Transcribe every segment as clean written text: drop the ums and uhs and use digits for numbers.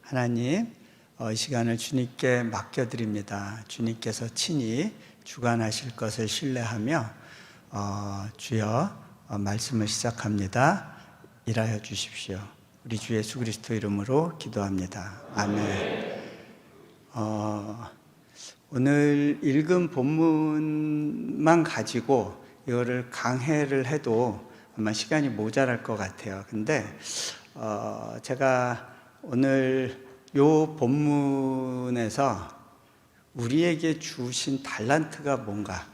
하나님, 이 시간을 주님께 맡겨드립니다. 주님께서 친히 주관하실 것을 신뢰하며 주여 말씀을 시작합니다. 일하여 주십시오. 우리 주 예수 그리스도 이름으로 기도합니다. 아멘. 오늘 읽은 본문만 가지고 이거를 강해를 해도 아마 시간이 모자랄 것 같아요. 근데 제가 오늘 요 본문에서 우리에게 주신 달란트가 뭔가,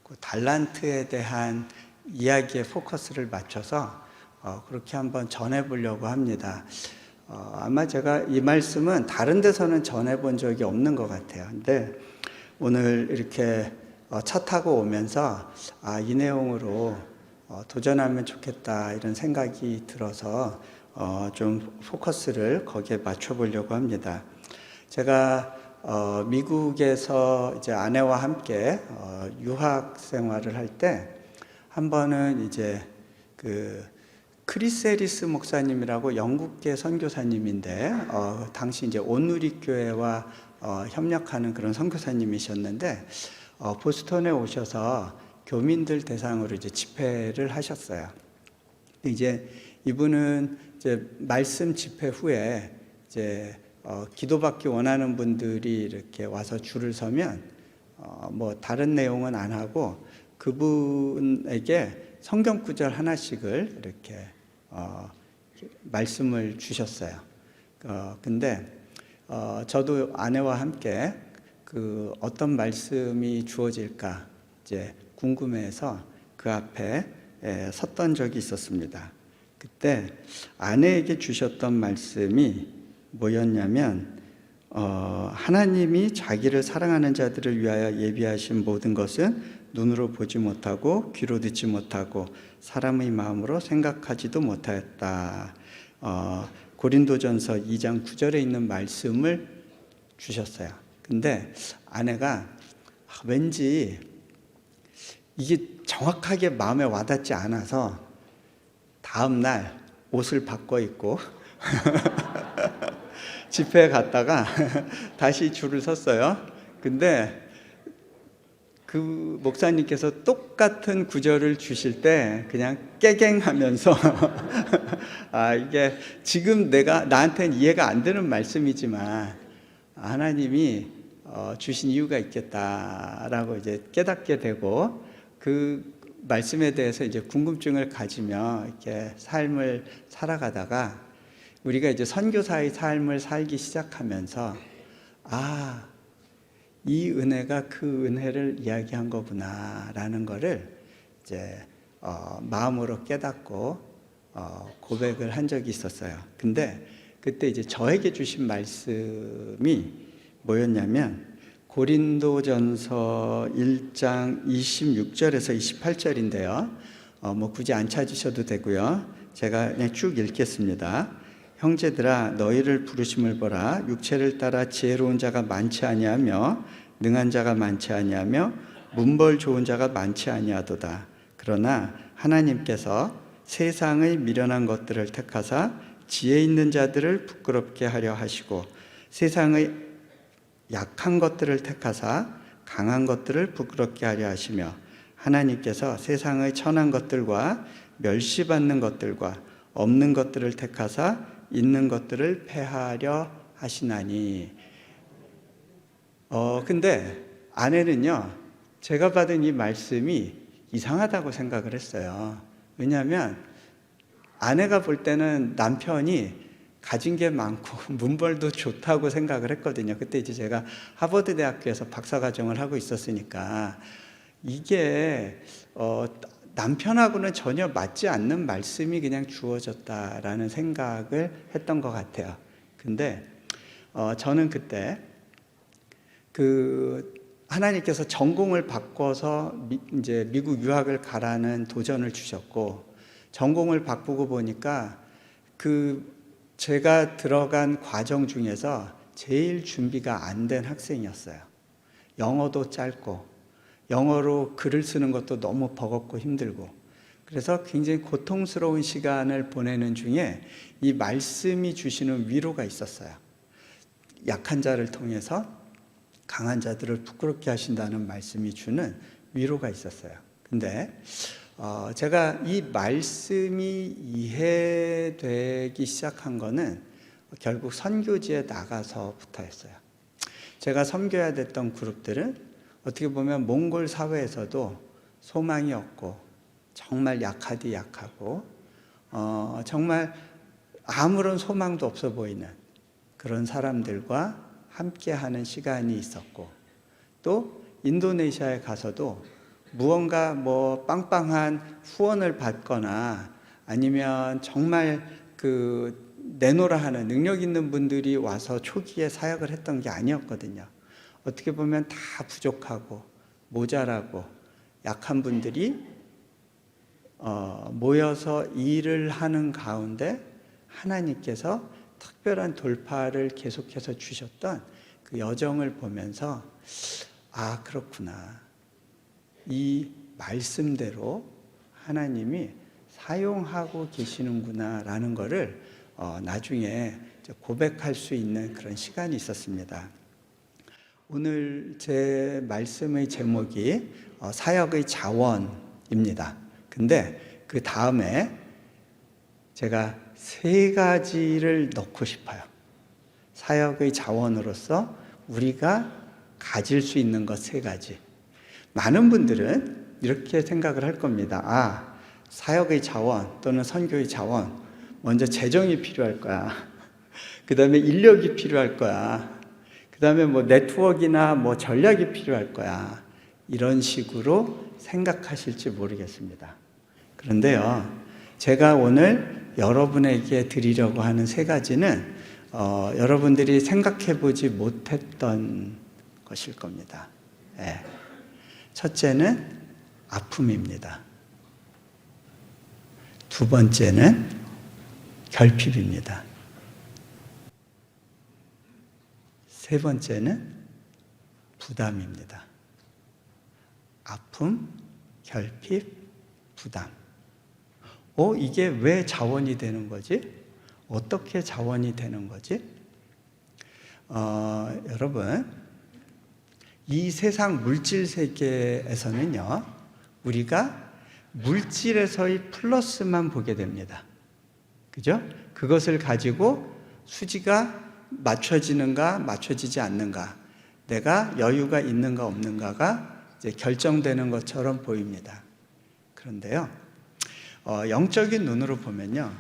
그 달란트에 대한 이야기에 포커스를 맞춰서 그렇게 한번 전해보려고 합니다. 아마 제가 이 말씀은 다른 데서는 전해본 적이 없는 것 같아요. 근데 오늘 이렇게 차 타고 오면서 이 내용으로 도전하면 좋겠다 이런 생각이 들어서 좀 포커스를 거기에 맞춰보려고 합니다. 제가 미국에서 이제 아내와 함께 유학 생활을 할 때 한 번은 이제 그 크리스 해리스 목사님이라고 영국계 선교사님인데 당시 이제 온누리 교회와 협력하는 그런 선교사님이셨는데 보스턴에 오셔서 교민들 대상으로 이제 집회를 하셨어요. 이제 이분은 이제 말씀 집회 후에 이제 기도받기 원하는 분들이 이렇게 와서 줄을 서면 뭐 다른 내용은 안 하고 그분에게 성경 구절 하나씩을 이렇게 말씀을 주셨어요. 근데 저도 아내와 함께 그 어떤 말씀이 주어질까 이제 궁금해서 그 앞에 섰던 적이 있었습니다. 그때 아내에게 주셨던 말씀이 뭐였냐면 하나님이 자기를 사랑하는 자들을 위하여 예비하신 모든 것은 눈으로 보지 못하고 귀로 듣지 못하고 사람의 마음으로 생각하지도 못하였다. 고린도전서 2장 9절에 있는 말씀을 주셨어요. 근데 아내가 왠지 이게 정확하게 마음에 와닿지 않아서 다음 날 옷을 바꿔 입고 집회에 갔다가 다시 줄을 섰어요. 근데 그 목사님께서 똑같은 구절을 주실 때 그냥 깨갱하면서 이게 지금 나한테는 이해가 안 되는 말씀이지만 하나님이 주신 이유가 있겠다라고 이제 깨닫게 되고 그 말씀에 대해서 이제 궁금증을 가지며 이렇게 삶을 살아가다가 우리가 이제 선교사의 삶을 살기 시작하면서 이 은혜가 그 은혜를 이야기한 거구나라는 거를 이제 마음으로 깨닫고 고백을 한 적이 있었어요. 근데 그때 이제 저에게 주신 말씀이 뭐였냐면 고린도전서 1장 26절에서 28절인데요. 뭐 굳이 안 찾으셔도 되고요. 제가 그냥 쭉 읽겠습니다. 형제들아 너희를 부르심을 보라. 육체를 따라 지혜로운 자가 많지 아니하며 능한 자가 많지 아니하며 문벌 좋은 자가 많지 아니하도다. 그러나 하나님께서 세상의 미련한 것들을 택하사 지혜 있는 자들을 부끄럽게 하려 하시고 세상의 약한 것들을 택하사 강한 것들을 부끄럽게 하려 하시며 하나님께서 세상의 천한 것들과 멸시받는 것들과 없는 것들을 택하사 있는 것들을 폐하려 하시나니. 근데 아내는요, 제가 받은 이 말씀이 이상하다고 생각을 했어요. 왜냐하면 아내가 볼 때는 남편이 가진 게 많고 문벌도 좋다고 생각을 했거든요. 그때 이제 제가 하버드 대학교에서 박사과정을 하고 있었으니까 이게 남편하고는 전혀 맞지 않는 말씀이 그냥 주어졌다라는 생각을 했던 것 같아요. 근데 저는 그때 하나님께서 전공을 바꿔서 이제 미국 유학을 가라는 도전을 주셨고 전공을 바꾸고 보니까 제가 들어간 과정 중에서 제일 준비가 안 된 학생이었어요. 영어도 짧고 영어로 글을 쓰는 것도 너무 버겁고 힘들고 그래서 굉장히 고통스러운 시간을 보내는 중에 이 말씀이 주시는 위로가 있었어요. 약한 자를 통해서 강한 자들을 부끄럽게 하신다는 말씀이 주는 위로가 있었어요. 근데 제가 이 말씀이 이해되기 시작한 거는 결국 선교지에 나가서부터였어요. 제가 섬겨야 됐던 그룹들은 어떻게 보면 몽골 사회에서도 소망이 없고 정말 약하디 약하고 정말 아무런 소망도 없어 보이는 그런 사람들과 함께하는 시간이 있었고, 또 인도네시아에 가서도 무언가 뭐 빵빵한 후원을 받거나 아니면 정말 내노라 하는 능력 있는 분들이 와서 초기에 사역을 했던 게 아니었거든요. 어떻게 보면 다 부족하고 모자라고 약한 분들이 모여서 일을 하는 가운데 하나님께서 특별한 돌파를 계속해서 주셨던 그 여정을 보면서 그렇구나. 이 말씀대로 하나님이 사용하고 계시는구나 라는 것을 나중에 고백할 수 있는 그런 시간이 있었습니다. 오늘 제 말씀의 제목이 사역의 자원입니다. 근데 그 다음에 제가 3가지를 넣고 싶어요. 사역의 자원으로서 우리가 가질 수 있는 것 3가지. 많은 분들은 이렇게 생각을 할 겁니다. 사역의 자원 또는 선교의 자원, 먼저 재정이 필요할 거야. 그 다음에 인력이 필요할 거야. 그 다음에 뭐 네트워크나 뭐 전략이 필요할 거야. 이런 식으로 생각하실지 모르겠습니다. 그런데요, 제가 오늘 여러분에게 드리려고 하는 3가지는 여러분들이 생각해 보지 못했던 것일 겁니다. 첫째는 아픔입니다. 2번째는 결핍입니다. 3번째는 부담입니다. 아픔, 결핍, 부담. 이게 왜 자원이 되는 거지? 어떻게 자원이 되는 거지? 여러분, 이 세상 물질 세계에서는요, 우리가 물질에서의 플러스만 보게 됩니다. 그죠? 그것을 가지고 수지가 맞춰지는가, 맞춰지지 않는가, 내가 여유가 있는가, 없는가가 이제 결정되는 것처럼 보입니다. 그런데요, 영적인 눈으로 보면요,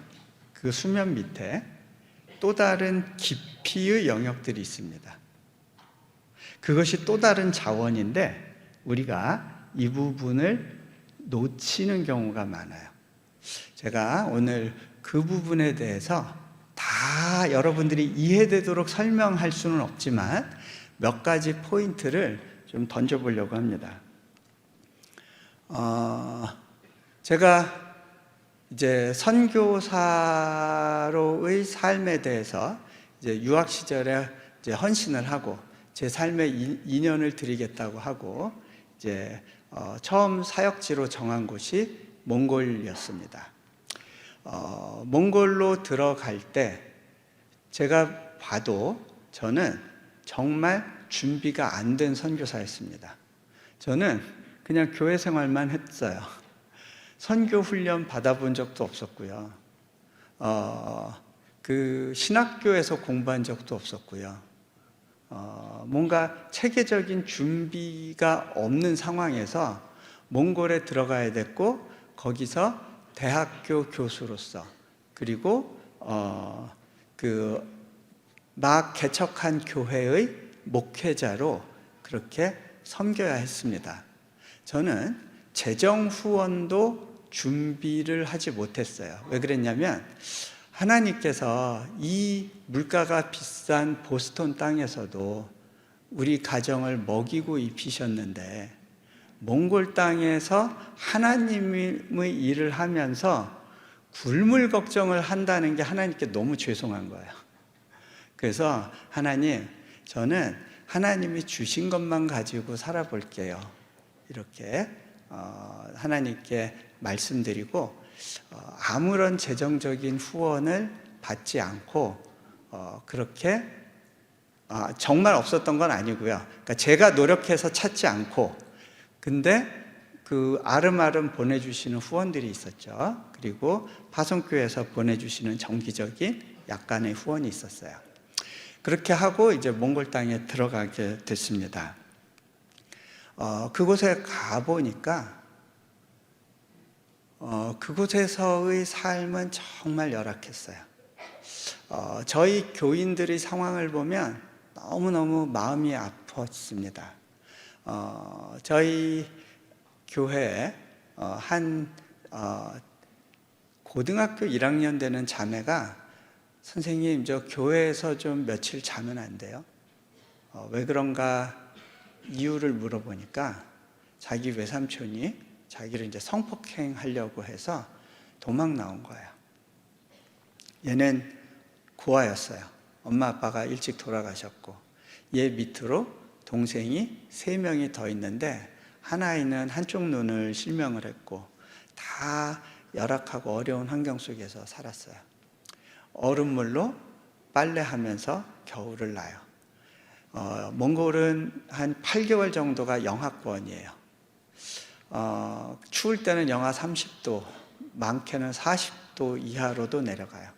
그 수면 밑에 또 다른 깊이의 영역들이 있습니다. 그것이 또 다른 자원인데 우리가 이 부분을 놓치는 경우가 많아요. 제가 오늘 그 부분에 대해서 다 여러분들이 이해되도록 설명할 수는 없지만 몇 가지 포인트를 좀 던져보려고 합니다. 제가 이제 선교사로의 삶에 대해서 이제 유학 시절에 이제 헌신을 하고 제 삶에 인연을 드리겠다고 하고 이제 처음 사역지로 정한 곳이 몽골이었습니다. 몽골로 들어갈 때 제가 봐도 저는 정말 준비가 안 된 선교사였습니다. 저는 그냥 교회 생활만 했어요. 선교 훈련 받아본 적도 없었고요. 신학교에서 공부한 적도 없었고요. 뭔가 체계적인 준비가 없는 상황에서 몽골에 들어가야 됐고, 거기서 대학교 교수로서, 그리고 막 개척한 교회의 목회자로 그렇게 섬겨야 했습니다. 저는 재정 후원도 준비를 하지 못했어요. 왜 그랬냐면 하나님께서 이 물가가 비싼 보스턴 땅에서도 우리 가정을 먹이고 입히셨는데 몽골 땅에서 하나님의 일을 하면서 굶을 걱정을 한다는 게 하나님께 너무 죄송한 거예요. 그래서 하나님, 저는 하나님이 주신 것만 가지고 살아볼게요. 이렇게 하나님께 말씀드리고 아무런 재정적인 후원을 받지 않고 그렇게 정말 없었던 건 아니고요. 그러니까 제가 노력해서 찾지 않고, 근데 그 아름아름 보내주시는 후원들이 있었죠. 그리고 파송교회에서 보내주시는 정기적인 약간의 후원이 있었어요. 그렇게 하고 이제 몽골 땅에 들어가게 됐습니다. 그곳에 가보니까 그곳에서의 삶은 정말 열악했어요. 저희 교인들의 상황을 보면 너무너무 마음이 아팠습니다. 저희 교회에 한 고등학교 1학년 되는 자매가 선생님, 저 교회에서 좀 며칠 자면 안 돼요? 왜 그런가 이유를 물어보니까 자기 외삼촌이 자기를 이제 성폭행하려고 해서 도망 나온 거예요. 얘는 고아였어요. 엄마 아빠가 일찍 돌아가셨고, 얘 밑으로 동생이 3명이 더 있는데 하나이는 한쪽 눈을 실명을 했고 다 열악하고 어려운 환경 속에서 살았어요. 얼음물로 빨래하면서 겨울을 나요. 몽골은 한 8개월 정도가 영하권이에요. 추울 때는 영하 30도, 많게는 40도 이하로도 내려가요.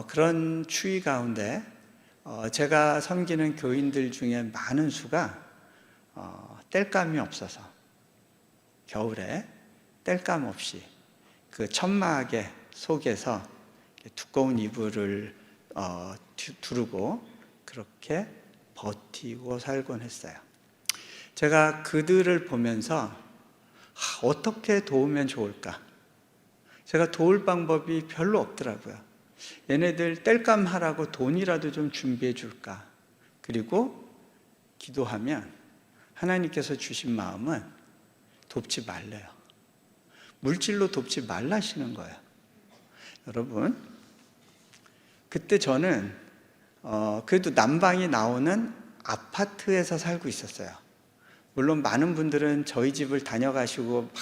그런 추위 가운데 제가 섬기는 교인들 중에 많은 수가 땔감이 없어서 겨울에 땔감 없이 그 천막의 속에서 두꺼운 이불을 두르고 그렇게 버티고 살곤 했어요. 제가 그들을 보면서 어떻게 도우면 좋을까? 제가 도울 방법이 별로 없더라고요. 얘네들 땔감 하라고 돈이라도 좀 준비해 줄까? 그리고 기도하면 하나님께서 주신 마음은 돕지 말래요. 물질로 돕지 말라시는 거예요. 여러분, 그때 저는 그래도 난방이 나오는 아파트에서 살고 있었어요. 물론 많은 분들은 저희 집을 다녀가시고 막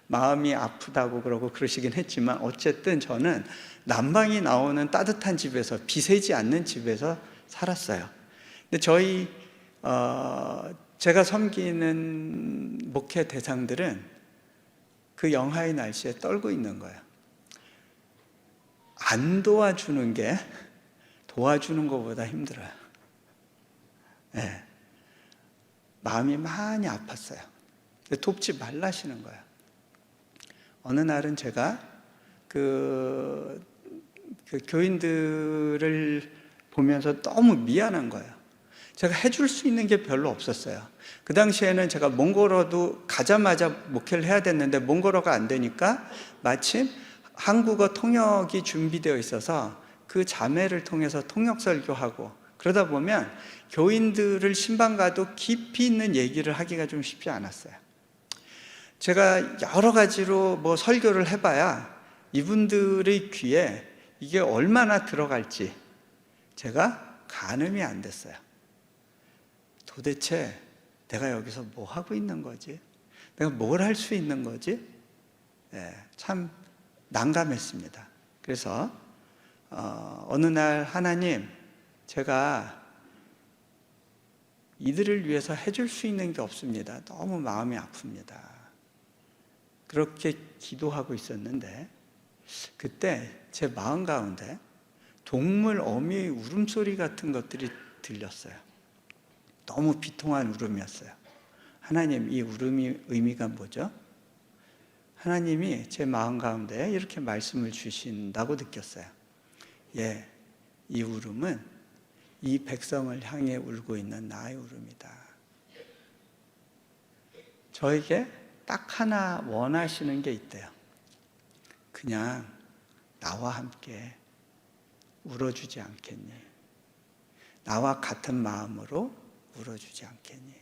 마음이 아프다고 그러고 그러시긴 했지만 어쨌든 저는 난방이 나오는 따뜻한 집에서, 비세지 않는 집에서 살았어요. 근데 제가 섬기는 목회 대상들은 그 영하의 날씨에 떨고 있는 거예요. 안 도와주는 게 도와주는 것보다 힘들어요. 네. 마음이 많이 아팠어요. 돕지 말라시는 거예요. 어느 날은 제가 그 교인들을 보면서 너무 미안한 거예요. 제가 해줄 수 있는 게 별로 없었어요. 그 당시에는 제가 몽골어도 가자마자 목회를 해야 됐는데 몽골어가 안 되니까 마침 한국어 통역이 준비되어 있어서 그 자매를 통해서 통역 설교하고, 그러다 보면 교인들을 신방 가도 깊이 있는 얘기를 하기가 좀 쉽지 않았어요. 제가 여러 가지로 설교를 해봐야 이분들의 귀에 이게 얼마나 들어갈지 제가 가늠이 안 됐어요. 도대체 내가 여기서 뭐 하고 있는 거지? 내가 뭘 할 수 있는 거지? 참 난감했습니다. 그래서 어느 날 하나님, 제가 이들을 위해서 해줄 수 있는 게 없습니다. 너무 마음이 아픕니다. 그렇게 기도하고 있었는데 그때 제 마음 가운데 동물 어미의 울음소리 같은 것들이 들렸어요. 너무 비통한 울음이었어요. 하나님, 이 울음이 의미가 뭐죠? 하나님이 제 마음 가운데 이렇게 말씀을 주신다고 느꼈어요. 이 울음은 이 백성을 향해 울고 있는 나의 울음이다. 저에게 딱 하나 원하시는 게 있대요. 그냥 나와 함께 울어주지 않겠니? 나와 같은 마음으로 울어주지 않겠니?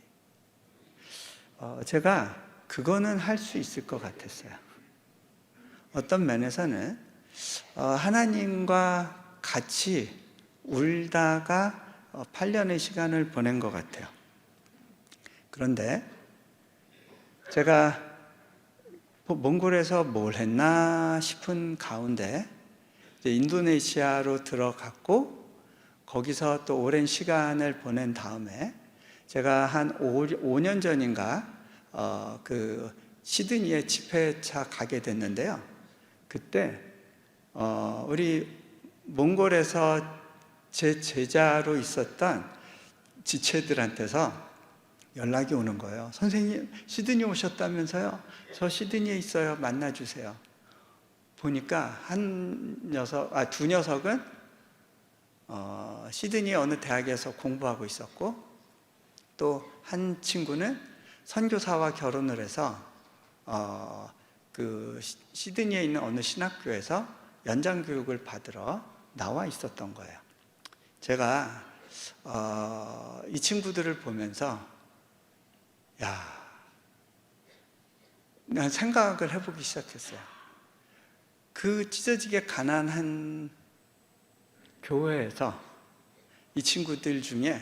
제가 그거는 할 수 있을 것 같았어요. 어떤 면에서는 하나님과 같이 울다가 8년의 시간을 보낸 것 같아요. 그런데 제가 몽골에서 뭘 했나 싶은 가운데 이제 인도네시아로 들어갔고, 거기서 또 오랜 시간을 보낸 다음에 제가 한 5년 전인가 그 시드니에 집회차 가게 됐는데요. 그때 우리 몽골에서 제 제자로 있었던 지체들한테서 연락이 오는 거예요. 선생님, 시드니 오셨다면서요? 저 시드니에 있어요. 만나주세요. 보니까 두 녀석은 시드니 어느 대학에서 공부하고 있었고, 또 한 친구는 선교사와 결혼을 해서 그 시드니에 있는 어느 신학교에서 연장 교육을 받으러 나와 있었던 거예요. 제가 이 친구들을 보면서 난 생각을 해보기 시작했어요. 그 찢어지게 가난한 교회에서 이 친구들 중에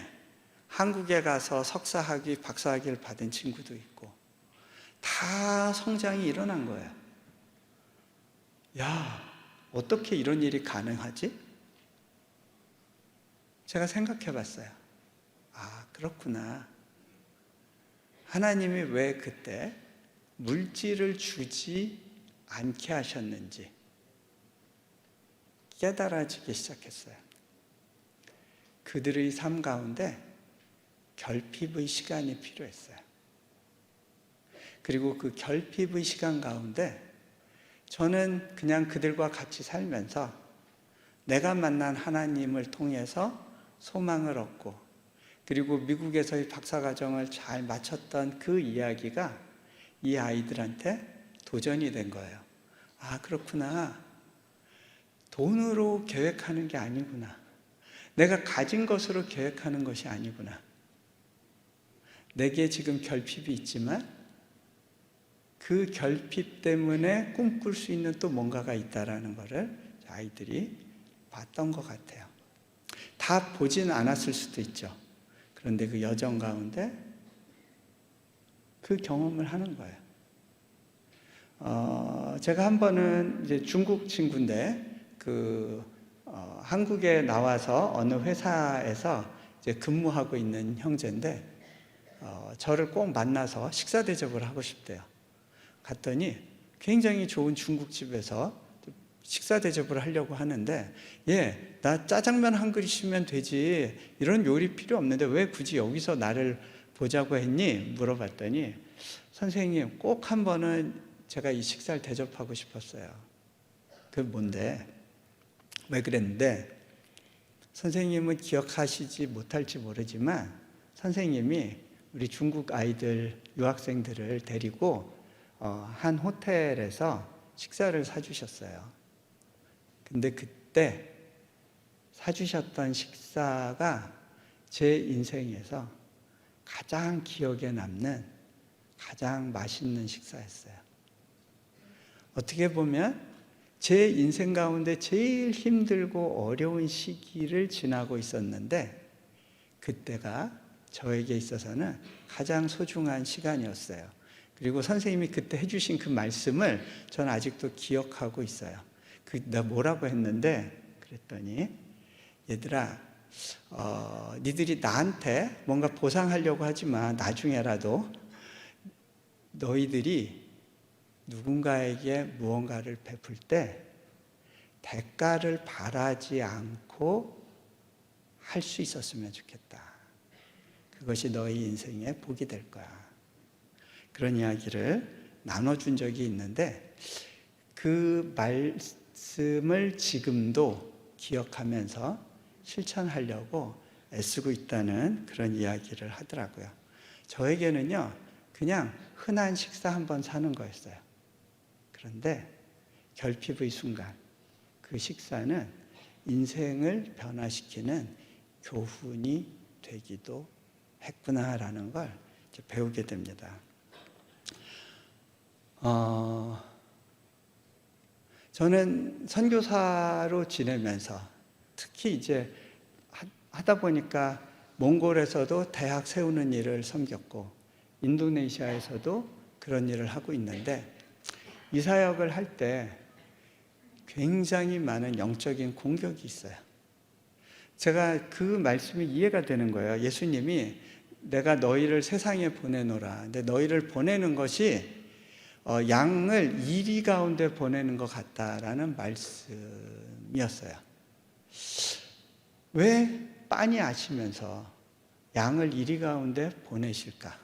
한국에 가서 석사학위, 박사학위를 받은 친구도 있고 다 성장이 일어난 거예요. 어떻게 이런 일이 가능하지? 제가 생각해 봤어요. 그렇구나. 하나님이 왜 그때 물질을 주지 않게 하셨는지 깨달아지기 시작했어요. 그들의 삶 가운데 결핍의 시간이 필요했어요. 그리고 그 결핍의 시간 가운데 저는 그냥 그들과 같이 살면서 내가 만난 하나님을 통해서 소망을 얻고, 그리고 미국에서의 박사과정을 잘 마쳤던 그 이야기가 이 아이들한테 도전이 된 거예요. 그렇구나. 돈으로 계획하는 게 아니구나. 내가 가진 것으로 계획하는 것이 아니구나. 내게 지금 결핍이 있지만 그 결핍 때문에 꿈꿀 수 있는 또 뭔가가 있다라는 것을 아이들이 봤던 것 같아요. 다 보진 않았을 수도 있죠. 그런데 그 여정 가운데 그 경험을 하는 거예요. 제가 한 번은 이제 중국 친구인데 한국에 나와서 어느 회사에서 이제 근무하고 있는 형제인데 저를 꼭 만나서 식사 대접을 하고 싶대요. 갔더니 굉장히 좋은 중국집에서 식사 대접을 하려고 하는데, 나 짜장면 한 그릇이면 되지, 이런 요리 필요 없는데 왜 굳이 여기서 나를 보자고 했니? 물어봤더니, 선생님, 꼭 한 번은 제가 이 식사를 대접하고 싶었어요. 그게 뭔데? 왜 그랬는데, 선생님은 기억하시지 못할지 모르지만 선생님이 우리 중국 아이들, 유학생들을 데리고 한 호텔에서 식사를 사주셨어요. 근데 그때 사주셨던 식사가 제 인생에서 가장 기억에 남는 가장 맛있는 식사였어요. 어떻게 보면 제 인생 가운데 제일 힘들고 어려운 시기를 지나고 있었는데 그때가 저에게 있어서는 가장 소중한 시간이었어요. 그리고 선생님이 그때 해주신 그 말씀을 저는 아직도 기억하고 있어요. 내가 뭐라고 했는데, 그랬더니, 얘들아, 니들이 나한테 뭔가 보상하려고 하지만 나중에라도 너희들이 누군가에게 무언가를 베풀 때 대가를 바라지 않고 할 수 있었으면 좋겠다. 그것이 너희 인생의 복이 될 거야. 그런 이야기를 나눠준 적이 있는데 그 말씀을 지금도 기억하면서 실천하려고 애쓰고 있다는 그런 이야기를 하더라고요. 저에게는요, 그냥 흔한 식사 한번 사는 거였어요. 그런데 결핍의 순간, 그 식사는 인생을 변화시키는 교훈이 되기도 했구나라는 걸 이제 배우게 됩니다. 저는 선교사로 지내면서 특히 이제 하다 보니까 몽골에서도 대학 세우는 일을 섬겼고 인도네시아에서도 그런 일을 하고 있는데 이 사역을 할 때 굉장히 많은 영적인 공격이 있어요. 제가 그 말씀이 이해가 되는 거예요. 예수님이 내가 너희를 세상에 보내노라. 근데 너희를 보내는 것이 양을 이리 가운데 보내는 것 같다라는 말씀이었어요. 왜 빤히 아시면서 양을 이리 가운데 보내실까?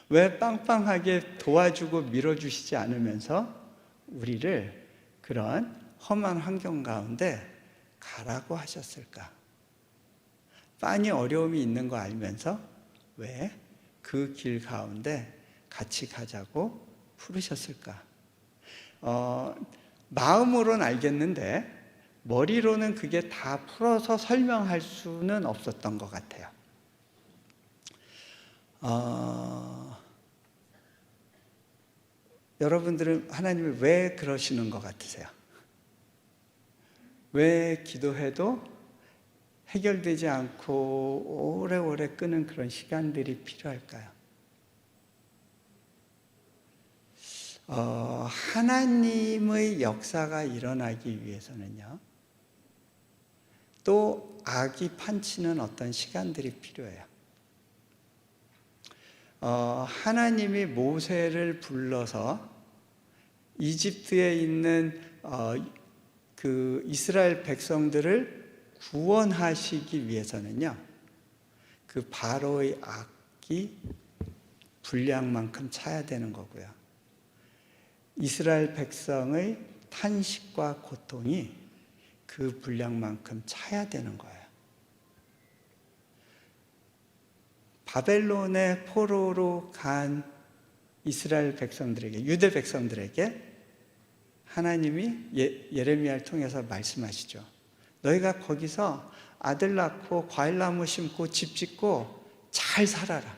왜 빵빵하게 도와주고 밀어주시지 않으면서 우리를 그런 험한 환경 가운데 가라고 하셨을까? 빤히 어려움이 있는 거 알면서 왜 그 길 가운데 같이 가자고 부르셨을까? 마음으로는 알겠는데 머리로는 그게 다 풀어서 설명할 수는 없었던 것 같아요. 여러분들은 하나님이 왜 그러시는 것 같으세요? 왜 기도해도 해결되지 않고 오래오래 끄는 그런 시간들이 필요할까요? 하나님의 역사가 일어나기 위해서는요, 또 악이 판치는 어떤 시간들이 필요해요. 하나님이 모세를 불러서 이집트에 있는 그 이스라엘 백성들을 구원하시기 위해서는요, 그 바로의 악이 분량만큼 차야 되는 거고요. 이스라엘 백성의 탄식과 고통이 그 분량만큼 차야 되는 거예요. 바벨론의 포로로 간 이스라엘 백성들에게, 유대 백성들에게 하나님이 예레미야를 통해서 말씀하시죠. 너희가 거기서 아들 낳고 과일나무 심고 집 짓고 잘 살아라.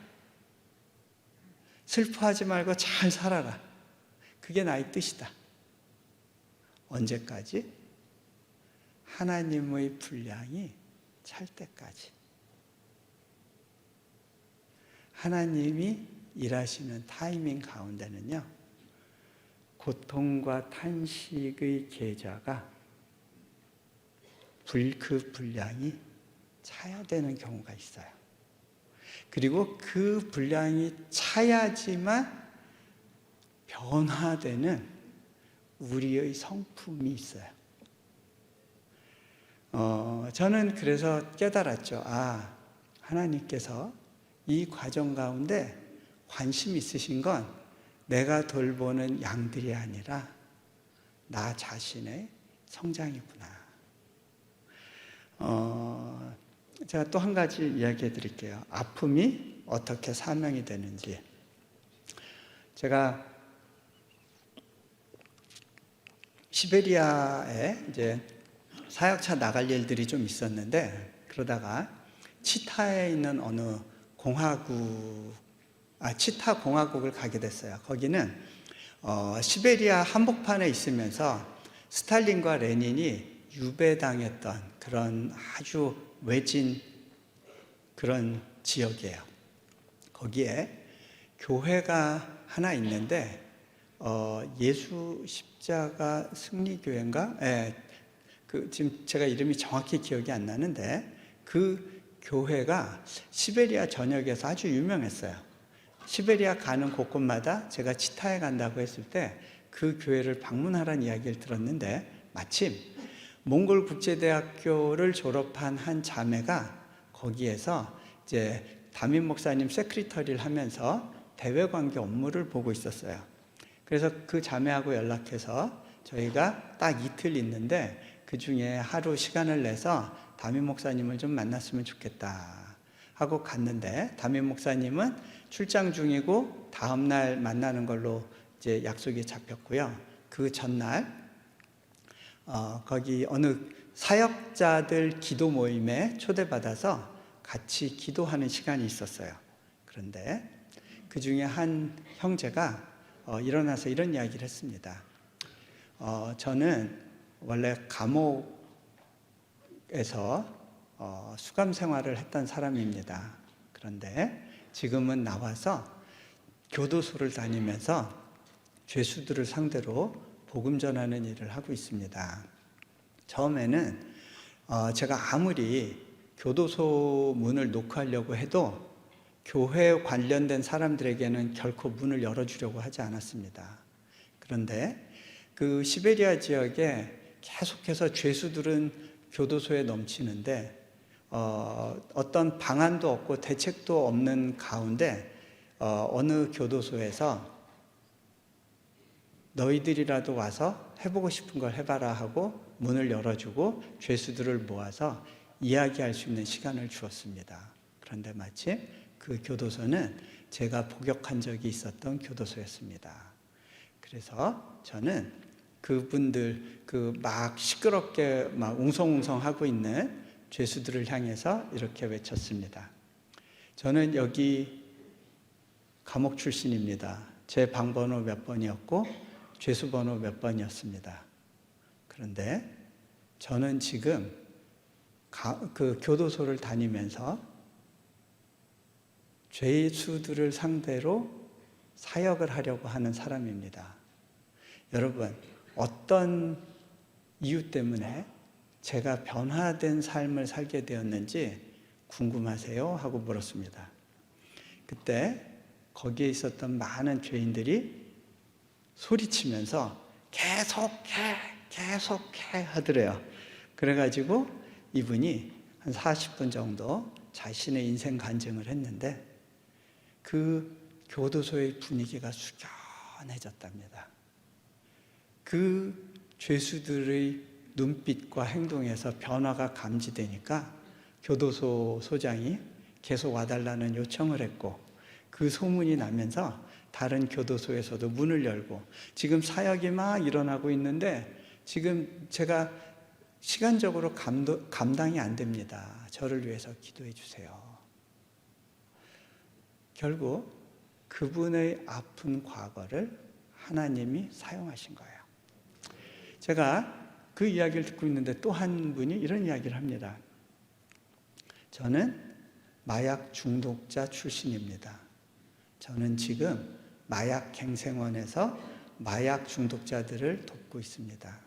슬퍼하지 말고 잘 살아라. 그게 나의 뜻이다. 언제까지? 하나님의 분량이 찰 때까지. 하나님이 일하시는 타이밍 가운데는요, 고통과 탄식의 계좌가 그 분량이 차야 되는 경우가 있어요. 그리고 그 분량이 차야지만 변화되는 우리의 성품이 있어요. 저는 그래서 깨달았죠. 하나님께서 이 과정 가운데 관심 있으신 건 내가 돌보는 양들이 아니라 나 자신의 성장이구나. 제가 또 한 가지 이야기해 드릴게요. 아픔이 어떻게 사명이 되는지. 제가 시베리아에 이제 사역차 나갈 일들이 좀 있었는데, 그러다가 치타에 있는 어느 치타 공화국을 가게 됐어요. 거기는 시베리아 한복판에 있으면서 스탈린과 레닌이 유배당했던 그런 아주 외진 그런 지역이에요. 거기에 교회가 하나 있는데 예수 십자가 승리교회인가? 지금 제가 이름이 정확히 기억이 안 나는데 그 교회가 시베리아 전역에서 아주 유명했어요. 시베리아 가는 곳곳마다 제가 치타에 간다고 했을 때 그 교회를 방문하라는 이야기를 들었는데, 마침 몽골 국제대학교를 졸업한 한 자매가 거기에서 이제 담임 목사님 세크리터리를 하면서 대외관계 업무를 보고 있었어요. 그래서 그 자매하고 연락해서 저희가 딱 이틀 있는데 그 중에 하루 시간을 내서 담임 목사님을 좀 만났으면 좋겠다 하고 갔는데, 담임 목사님은 출장 중이고 다음날 만나는 걸로 이제 약속이 잡혔고요. 그 전날 거기 어느 사역자들 기도 모임에 초대받아서 같이 기도하는 시간이 있었어요. 그런데 그 중에 한 형제가 일어나서 이런 이야기를 했습니다. 저는 원래 감옥에서 수감 생활을 했던 사람입니다. 그런데 지금은 나와서 교도소를 다니면서 죄수들을 상대로 복음 전하는 일을 하고 있습니다. 처음에는 제가 아무리 교도소 문을 녹화하려고 해도 교회 관련된 사람들에게는 결코 문을 열어주려고 하지 않았습니다. 그런데 그 시베리아 지역에 계속해서 죄수들은 교도소에 넘치는데 어떤 방안도 없고 대책도 없는 가운데 어느 교도소에서 너희들이라도 와서 해보고 싶은 걸 해봐라 하고 문을 열어주고 죄수들을 모아서 이야기할 수 있는 시간을 주었습니다. 그런데 마침 그 교도소는 제가 복역한 적이 있었던 교도소였습니다. 그래서 저는 그분들 막 시끄럽게 막 웅성웅성하고 있는 죄수들을 향해서 이렇게 외쳤습니다. 저는 여기 감옥 출신입니다. 제 방번호 몇 번이었고 죄수 번호 몇 번이었습니다. 그런데 저는 지금 그 교도소를 다니면서 죄수들을 상대로 사역을 하려고 하는 사람입니다. 여러분, 어떤 이유 때문에 제가 변화된 삶을 살게 되었는지 궁금하세요? 하고 물었습니다. 그때 거기에 있었던 많은 죄인들이 소리치면서 계속해 하더래요. 그래가지고 이분이 한 40분 정도 자신의 인생 간증을 했는데 그 교도소의 분위기가 숙연해졌답니다. 그 죄수들의 눈빛과 행동에서 변화가 감지되니까 교도소 소장이 계속 와달라는 요청을 했고 그 소문이 나면서 다른 교도소에서도 문을 열고 지금 사역이 막 일어나고 있는데 지금 제가 시간적으로 감당이 안 됩니다. 저를 위해서 기도해 주세요. 결국 그분의 아픈 과거를 하나님이 사용하신 거예요. 제가 그 이야기를 듣고 있는데 또 한 분이 이런 이야기를 합니다. 저는 마약 중독자 출신입니다. 저는 지금 마약 갱생원에서 마약 중독자들을 돕고 있습니다.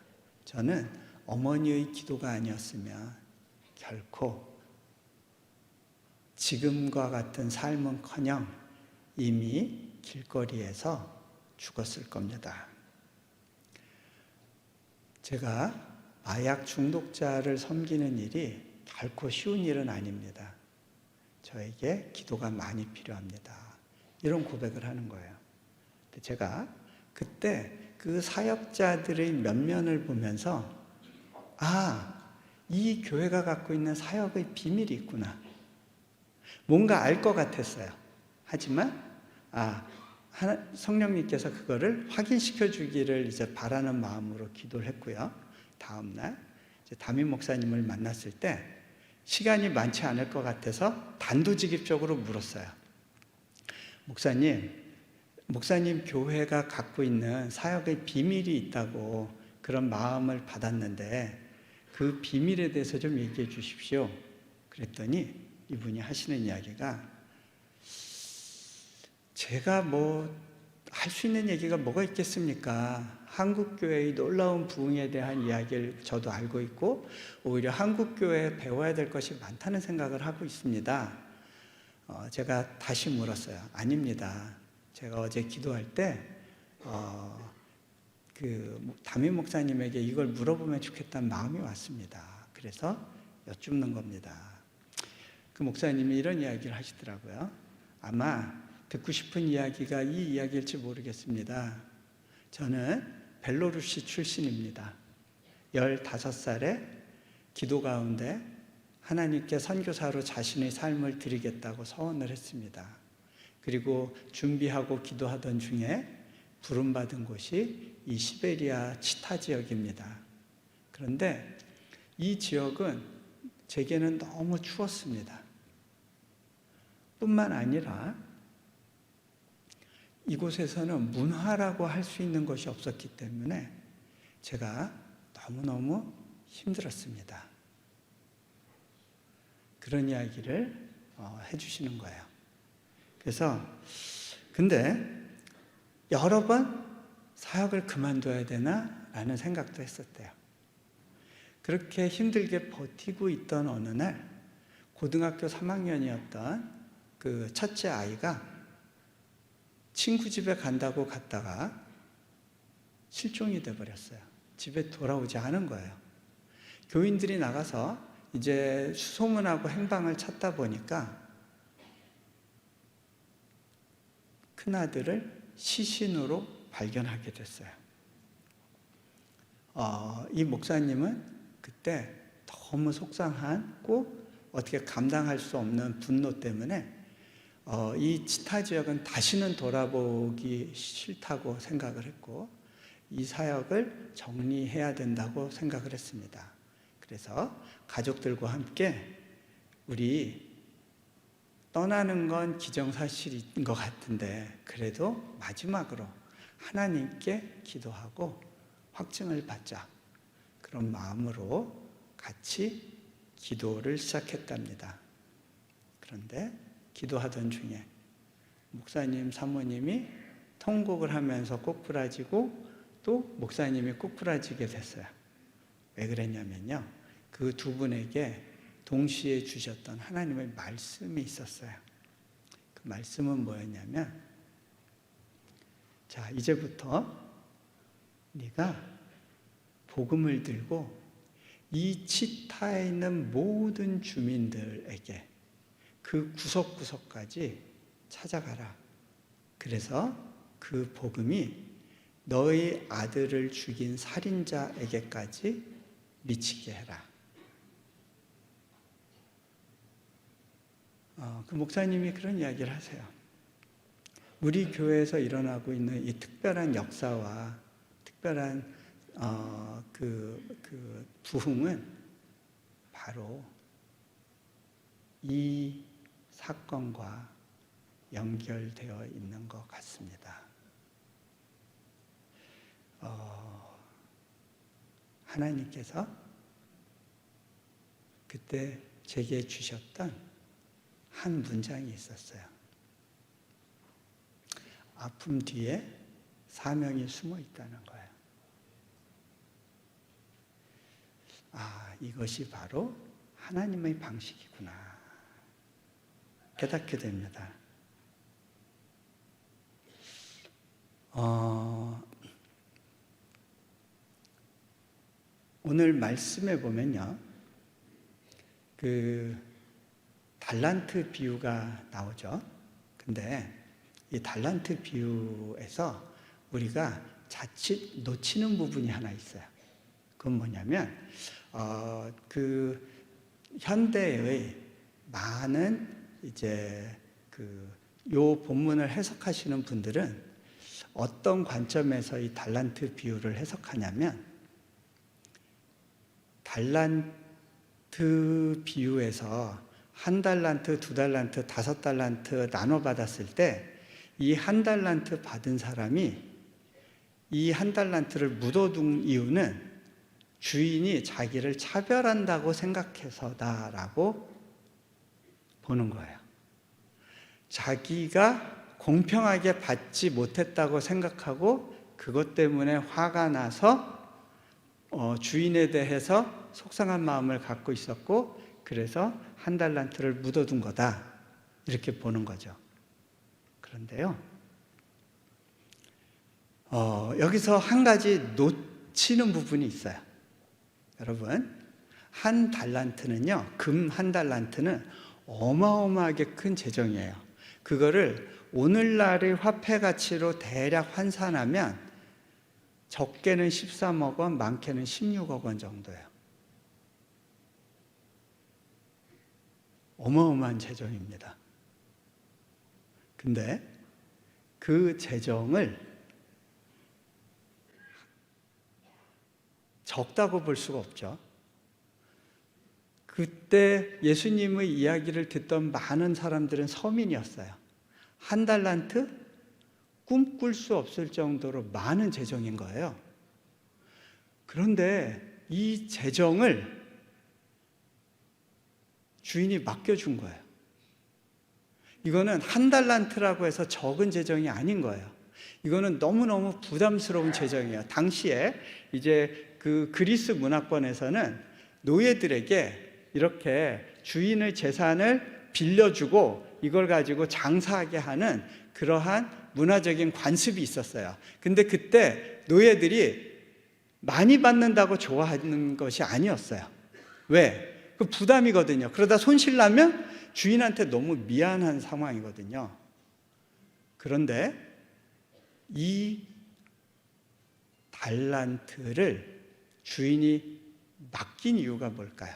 저는 어머니의 기도가 아니었으면 결코 지금과 같은 삶은커녕 이미 길거리에서 죽었을 겁니다. 제가 마약 중독자를 섬기는 일이 결코 쉬운 일은 아닙니다. 저에게 기도가 많이 필요합니다. 이런 고백을 하는 거예요. 제가 그때 그 사역자들의 면면을 보면서 이 교회가 갖고 있는 사역의 비밀이 있구나. 뭔가 알 것 같았어요. 하지만 성령님께서 그거를 확인시켜 주기를 이제 바라는 마음으로 기도를 했고요. 다음 날 담임 목사님을 만났을 때 시간이 많지 않을 것 같아서 단도직입적으로 물었어요. 목사님 교회가 갖고 있는 사역의 비밀이 있다고 그런 마음을 받았는데 그 비밀에 대해서 좀 얘기해 주십시오. 그랬더니 이분이 하시는 이야기가 제가 할 수 있는 얘기가 뭐가 있겠습니까? 한국교회의 놀라운 부흥에 대한 이야기를 저도 알고 있고 오히려 한국교회에 배워야 될 것이 많다는 생각을 하고 있습니다. 제가 다시 물었어요. 아닙니다. 제가 어제 기도할 때 담임 목사님에게 이걸 물어보면 좋겠다는 마음이 왔습니다. 그래서 여쭙는 겁니다. 그 목사님이 이런 이야기를 하시더라고요. 아마 듣고 싶은 이야기가 이 이야기일지 모르겠습니다. 저는 벨로루시 출신입니다. 15살에 기도 가운데 하나님께 선교사로 자신의 삶을 드리겠다고 서원을 했습니다. 그리고 준비하고 기도하던 중에 부름받은 곳이 이 시베리아 치타 지역입니다. 그런데 이 지역은 제게는 너무 추웠습니다. 뿐만 아니라 이곳에서는 문화라고 할 수 있는 것이 없었기 때문에 제가 너무너무 힘들었습니다. 그런 이야기를 해주시는 거예요. 그래서 근데 여러 번 사역을 그만둬야 되나? 라는 생각도 했었대요. 그렇게 힘들게 버티고 있던 어느 날 고등학교 3학년이었던 그 첫째 아이가 친구 집에 간다고 갔다가 실종이 돼버렸어요. 집에 돌아오지 않은 거예요. 교인들이 나가서 이제 수소문하고 행방을 찾다 보니까 큰아들을 시신으로 발견하게 됐어요. 이 목사님은 그때 너무 속상하고 어떻게 감당할 수 없는 분노 때문에 이 치타 지역은 다시는 돌아보기 싫다고 생각을 했고 이 사역을 정리해야 된다고 생각을 했습니다. 그래서 가족들과 함께 우리 떠나는 건 기정사실인 것 같은데 그래도 마지막으로 하나님께 기도하고 확증을 받자, 그런 마음으로 같이 기도를 시작했답니다. 그런데 기도하던 중에 목사님, 사모님이 통곡을 하면서 꼬꾸라지고 또 목사님이 꼬꾸라지게 됐어요. 왜 그랬냐면요, 그 두 분에게 동시에 주셨던 하나님의 말씀이 있었어요. 그 말씀은 뭐였냐면, 자, 이제부터 네가 복음을 들고 이 치타에 있는 모든 주민들에게 그 구석구석까지 찾아가라. 그래서 그 복음이 너희 아들을 죽인 살인자에게까지 미치게 해라. 그 목사님이 그런 이야기를 하세요. 우리 교회에서 일어나고 있는 이 특별한 역사와 특별한 그 부흥은 바로 이 사건과 연결되어 있는 것 같습니다. 하나님께서 그때 제게 주셨던 한 문장이 있었어요. 아픔 뒤에 사명이 숨어 있다는 거예요. 이것이 바로 하나님의 방식이구나 깨닫게 됩니다. 오늘 말씀에 보면요, 그 달란트 비유가 나오죠. 근데 이 달란트 비유에서 우리가 자칫 놓치는 부분이 하나 있어요. 그건 뭐냐면, 그 현대의 많은 이제 요 본문을 해석하시는 분들은 어떤 관점에서 이 달란트 비유를 해석하냐면, 달란트 비유에서 1달란트, 2달란트, 5달란트 나눠 받았을 때 이 1달란트 받은 사람이 이 1달란트를 묻어둔 이유는 주인이 자기를 차별한다고 생각해서다라고 보는 거예요. 자기가 공평하게 받지 못했다고 생각하고 그것 때문에 화가 나서 주인에 대해서 속상한 마음을 갖고 있었고, 그래서 1달란트를 묻어둔 거다, 이렇게 보는 거죠. 그런데요, 여기서 한 가지 놓치는 부분이 있어요. 여러분, 1달란트는요, 금 1달란트는 어마어마하게 큰 재정이에요. 그거를 오늘날의 화폐 가치로 대략 환산하면 적게는 13억 원, 많게는 16억 원 정도예요. 어마어마한 재정입니다. 근데 그 재정을 적다고 볼 수가 없죠. 그때 예수님의 이야기를 듣던 많은 사람들은 서민이었어요. 1달란트? 꿈꿀 수 없을 정도로 많은 재정인 거예요. 그런데 이 재정을 주인이 맡겨준 거예요. 이거는 1달란트라고 해서 적은 재정이 아닌 거예요. 이거는 너무너무 부담스러운 재정이에요. 당시에 이제 그 그리스 문화권에서는 노예들에게 이렇게 주인의 재산을 빌려주고 이걸 가지고 장사하게 하는 그러한 문화적인 관습이 있었어요. 근데 그때 노예들이 많이 받는다고 좋아하는 것이 아니었어요. 왜? 그 부담이거든요. 그러다 손실 나면 주인한테 너무 미안한 상황이거든요. 그런데 이 달란트를 주인이 맡긴 이유가 뭘까요?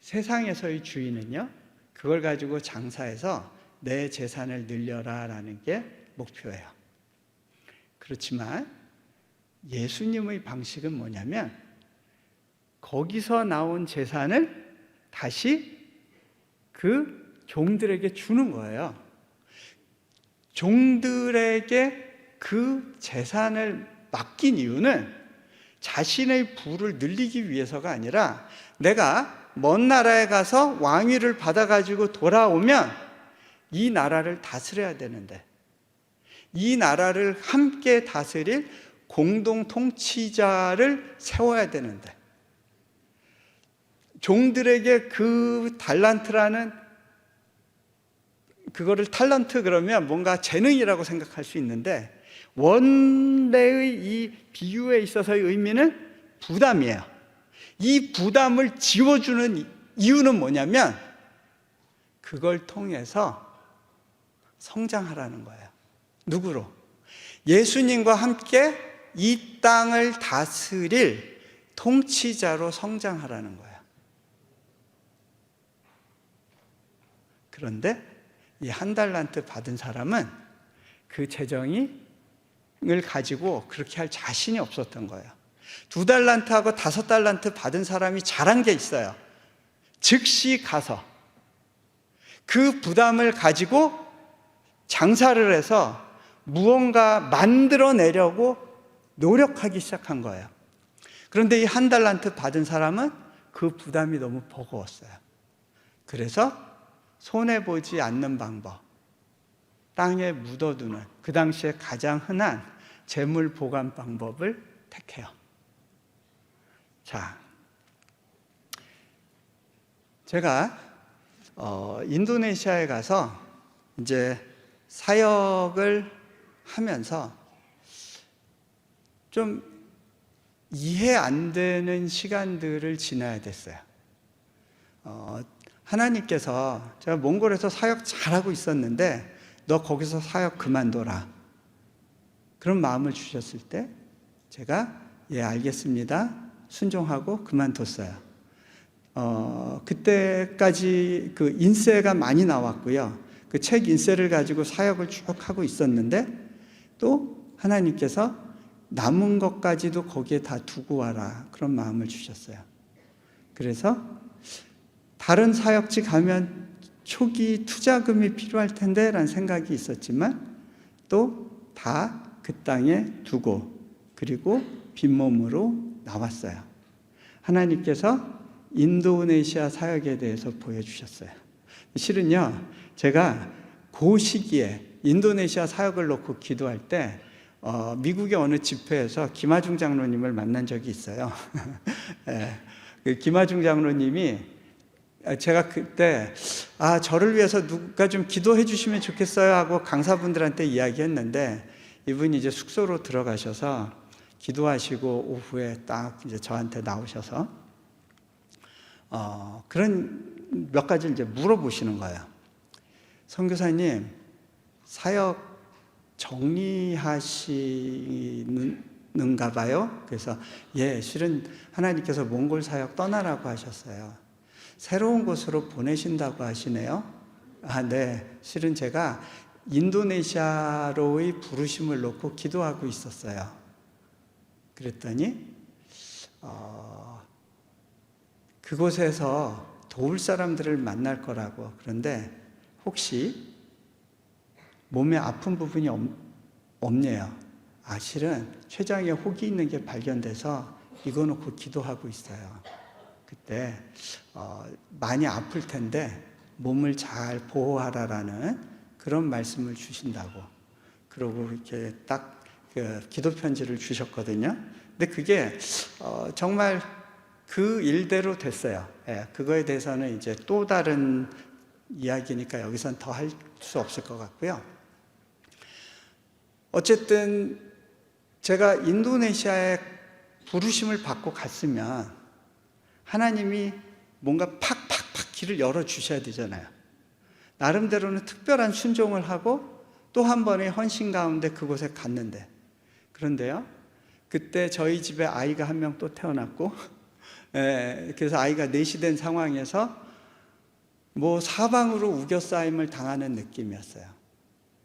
세상에서의 주인은요, 그걸 가지고 장사해서 내 재산을 늘려라 라는 게 목표예요. 그렇지만 예수님의 방식은 뭐냐면 거기서 나온 재산을 다시 그 종들에게 주는 거예요. 종들에게 그 재산을 맡긴 이유는 자신의 부를 늘리기 위해서가 아니라 내가 먼 나라에 가서 왕위를 받아가지고 돌아오면 이 나라를 다스려야 되는데 이 나라를 함께 다스릴 공동 통치자를 세워야 되는데 종들에게 그 달란트라는 그거를 탤런트 그러면 뭔가 재능이라고 생각할 수 있는데 원래의 이 비유에 있어서의 의미는 부담이에요. 이 부담을 지워주는 이유는 뭐냐면 그걸 통해서 성장하라는 거예요. 누구로? 예수님과 함께 이 땅을 다스릴 통치자로 성장하라는 거예요. 그런데 이 한 달란트 받은 사람은 그 재정을 가지고 그렇게 할 자신이 없었던 거예요. 2달란트하고 5달란트 받은 사람이 잘한 게 있어요. 즉시 가서 그 부담을 가지고 장사를 해서 무언가 만들어내려고 노력하기 시작한 거예요. 그런데 이 1달란트 받은 사람은 그 부담이 너무 버거웠어요. 그래서 손해보지 않는 방법, 땅에 묻어두는 그 당시에 가장 흔한 재물 보관 방법을 택해요. 자, 제가 인도네시아에 가서 이제 사역을 하면서 좀 이해 안 되는 시간들을 지나야 됐어요. 하나님께서 제가 몽골에서 사역 잘하고 있었는데 너 거기서 사역 그만둬라 그런 마음을 주셨을 때 제가 예 알겠습니다 순종하고 그만뒀어요. 그때까지 그 인세가 많이 나왔고요. 그 책 인세를 가지고 사역을 쭉 하고 있었는데 또 하나님께서 남은 것까지도 거기에 다 두고 와라 그런 마음을 주셨어요. 그래서 다른 사역지 가면 초기 투자금이 필요할 텐데 라는 생각이 있었지만 또 다 그 땅에 두고 그리고 빈몸으로 나왔어요. 하나님께서 인도네시아 사역에 대해서 보여주셨어요. 실은요 제가 그 시기에 인도네시아 사역을 놓고 기도할 때 미국의 어느 집회에서 김하중 장로님을 만난 적이 있어요. 네, 그 김하중 장로님이 제가 그때 저를 위해서 누가 좀 기도해 주시면 좋겠어요 하고 강사분들한테 이야기했는데 이분이 이제 숙소로 들어가셔서 기도하시고 오후에 딱 이제 저한테 나오셔서 그런 몇 가지를 이제 물어보시는 거예요. 선교사님 사역 정리하시는가 봐요. 그래서 예, 실은 하나님께서 몽골 사역 떠나라고 하셨어요. 새로운 곳으로 보내신다고 하시네요. 네. 실은 제가 인도네시아로의 부르심을 놓고 기도하고 있었어요. 그랬더니 그곳에서 도울 사람들을 만날 거라고. 그런데 혹시 몸에 아픈 부분이 없네요. 실은 췌장에 혹이 있는 게 발견돼서 이거 놓고 기도하고 있어요. 그때 많이 아플 텐데 몸을 잘 보호하라라는 그런 말씀을 주신다고 그러고 이렇게 딱 그 기도 편지를 주셨거든요. 근데 그게 정말 그 일대로 됐어요. 예, 그거에 대해서는 이제 또 다른 이야기니까 여기선 더 할 수 없을 것 같고요. 어쨌든 제가 인도네시아에 부르심을 받고 갔으면 하나님이 뭔가 팍팍팍 길을 열어주셔야 되잖아요. 나름대로는 특별한 순종을 하고 또 한 번의 헌신 가운데 그곳에 갔는데, 그런데요, 그때 저희 집에 아이가 한 명 또 태어났고, 그래서 아이가 넷이 된 상황에서 뭐 사방으로 우겨싸임을 당하는 느낌이었어요.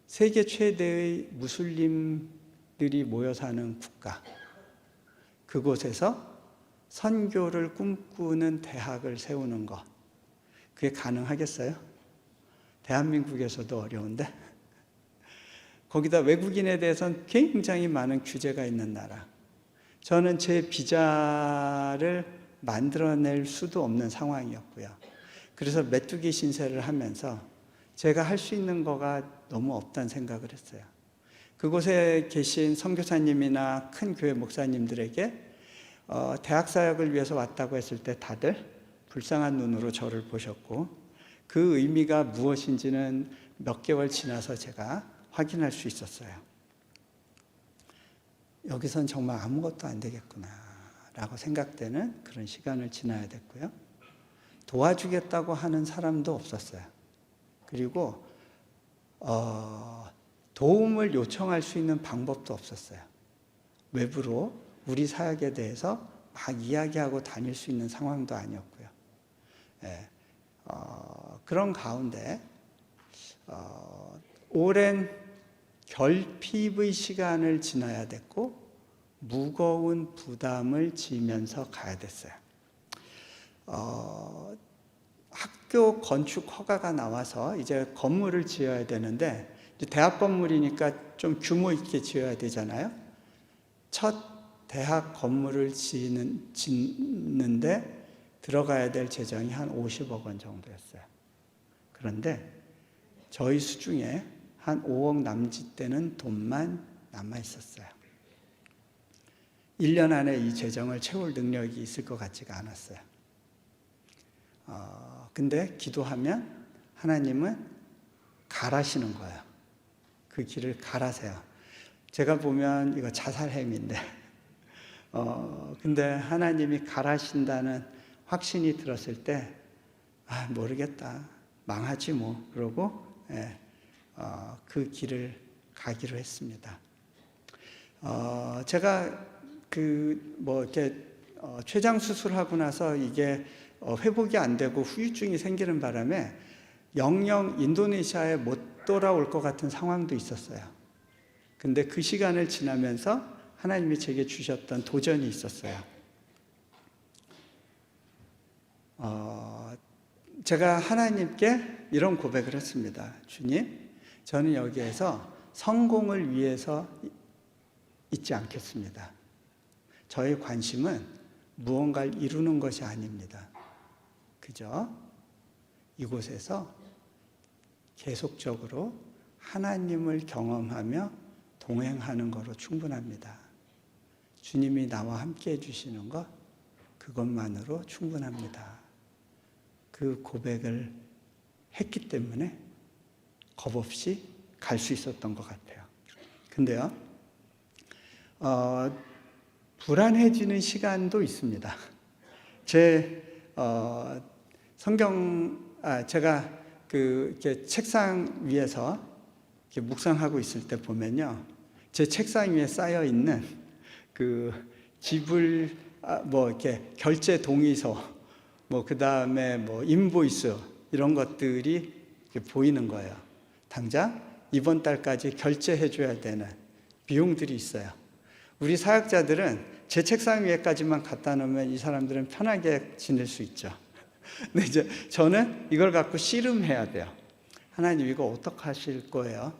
세계 최대의 무슬림들이 모여 사는 국가, 그곳에서 선교를 꿈꾸는 대학을 세우는 것, 그게 가능하겠어요? 대한민국에서도 어려운데, 거기다 외국인에 대해서는 굉장히 많은 규제가 있는 나라. 저는 제 비자를 만들어낼 수도 없는 상황이었고요. 그래서 메뚜기 신세를 하면서 제가 할 수 있는 거가 너무 없다는 생각을 했어요. 그곳에 계신 선교사님이나 큰 교회 목사님들에게 대학 사역을 위해서 왔다고 했을 때 다들 불쌍한 눈으로 저를 보셨고, 그 의미가 무엇인지는 몇 개월 지나서 제가 확인할 수 있었어요. 여기선 정말 아무것도 안 되겠구나 라고 생각되는 그런 시간을 지나야 됐고요. 도와주겠다고 하는 사람도 없었어요. 그리고 도움을 요청할 수 있는 방법도 없었어요. 외부로 우리 사역에 대해서 막 이야기하고 다닐 수 있는 상황도 아니었고요. 그런 가운데 오랜 결핍의 시간을 지나야 됐고 무거운 부담을 지면서 가야 됐어요. 학교 건축 허가가 나와서 이제 건물을 지어야 되는데, 이제 대학 건물이니까 좀 규모 있게 지어야 되잖아요. 첫 대학 건물을 짓는데 들어가야 될 재정이 한 50억 원 정도였어요. 그런데 저희 수중에 한 5억 남짓 되는 돈만 남아 있었어요. 1년 안에 이 재정을 채울 능력이 있을 것 같지가 않았어요. 근데 기도하면 하나님은 가라시는 거예요. 그 길을 가라세요. 제가 보면 이거 자살행위인데, 근데 하나님이 가라신다는 확신이 들었을 때, 모르겠다, 망하지 뭐, 그러고 그 길을 가기로 했습니다. 제가 이렇게 췌장 수술하고 나서 이게 회복이 안 되고 후유증이 생기는 바람에 영영 인도네시아에 못 돌아올 것 같은 상황도 있었어요. 근데 그 시간을 지나면서 하나님이 제게 주셨던 도전이 있었어요. 제가 하나님께 이런 고백을 했습니다. 주님, 저는 여기에서 성공을 위해서 있지 않겠습니다. 저의 관심은 무언가를 이루는 것이 아닙니다. 그저 이곳에서 계속적으로 하나님을 경험하며 동행하는 것으로 충분합니다. 주님이 나와 함께 해주시는 것, 그것만으로 충분합니다. 그 고백을 했기 때문에 겁 없이 갈 수 있었던 것 같아요. 근데요, 불안해지는 시간도 있습니다. 제가 이렇게 책상 위에서 이렇게 묵상하고 있을 때 보면요, 제 책상 위에 쌓여 있는 그 지불, 이렇게 결제 동의서, 그 다음에 인보이스, 이런 것들이 이렇게 보이는 거예요. 당장 이번 달까지 결제해줘야 되는 비용들이 있어요. 우리 사역자들은 제 책상 위에까지만 갖다 놓으면 이 사람들은 편하게 지낼 수 있죠. 근데 이제 저는 이걸 갖고 씨름해야 돼요. 하나님, 이거 어떻게 하실 거예요?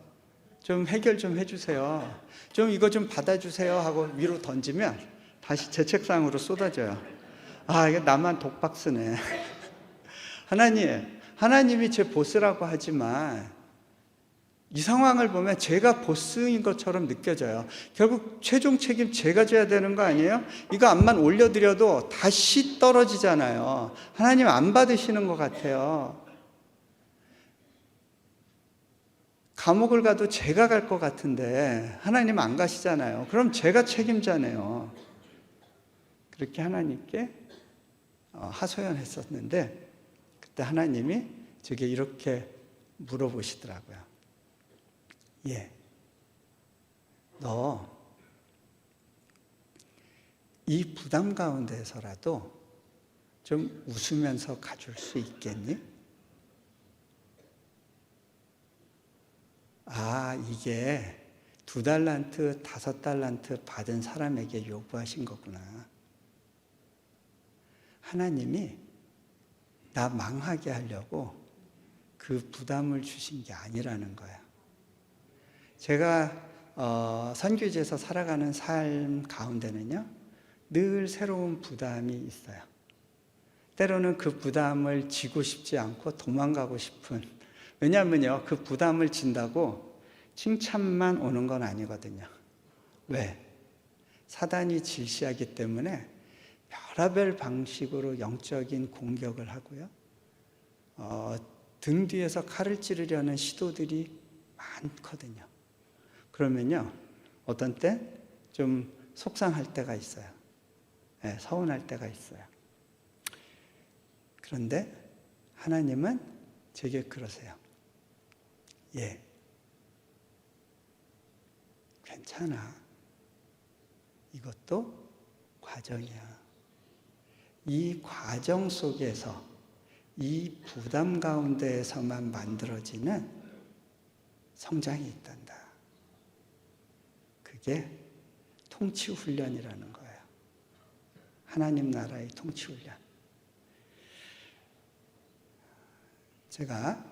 좀 해결 좀 해주세요. 좀 이거 좀 받아주세요 하고 위로 던지면 다시 제 책상으로 쏟아져요. 이게 나만 독박 쓰네. 하나님이 제 보스라고 하지만 이 상황을 보면 제가 보스인 것처럼 느껴져요. 결국 최종 책임 제가 져야 되는 거 아니에요? 이거 암만 올려드려도 다시 떨어지잖아요. 하나님 안 받으시는 것 같아요. 감옥을 가도 제가 갈 것 같은데 하나님 안 가시잖아요. 그럼 제가 책임자네요. 그렇게 하나님께 하소연했었는데 그때 하나님이 제게 이렇게 물어보시더라고요. 너 이 부담 가운데서라도 좀 웃으면서 가줄 수 있겠니? 이게 2달란트, 5달란트 받은 사람에게 요구하신 거구나. 하나님이 나 망하게 하려고 그 부담을 주신 게 아니라는 거야. 제가 선교지에서 살아가는 삶 가운데는요, 늘 새로운 부담이 있어요. 때로는 그 부담을 지고 싶지 않고 도망가고 싶은, 왜냐하면요, 그 부담을 진다고 칭찬만 오는 건 아니거든요. 왜? 사단이 질시하기 때문에 별의별 방식으로 영적인 공격을 하고요, 등 뒤에서 칼을 찌르려는 시도들이 많거든요. 그러면요, 어떤 때 좀 속상할 때가 있어요. 서운할 때가 있어요. 그런데 하나님은 제게 그러세요. 괜찮아. 이것도 과정이야. 이 과정 속에서 이 부담 가운데에서만 만들어지는 성장이 있단다. 그게 통치 훈련이라는 거예요. 하나님 나라의 통치 훈련. 제가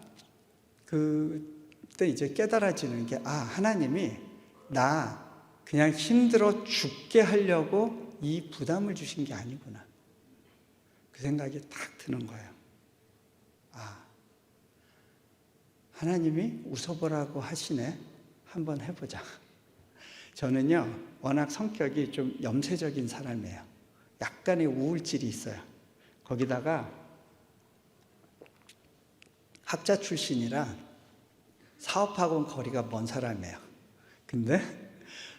그때 이제 깨달아지는 게, 하나님이 나 그냥 힘들어 죽게 하려고 이 부담을 주신 게 아니구나. 그 생각이 딱 드는 거예요. 하나님이 웃어보라고 하시네. 한번 해보자. 저는요, 워낙 성격이 좀 염세적인 사람이에요. 약간의 우울질이 있어요. 거기다가 학자 출신이라 사업하고는 거리가 먼 사람이에요. 근데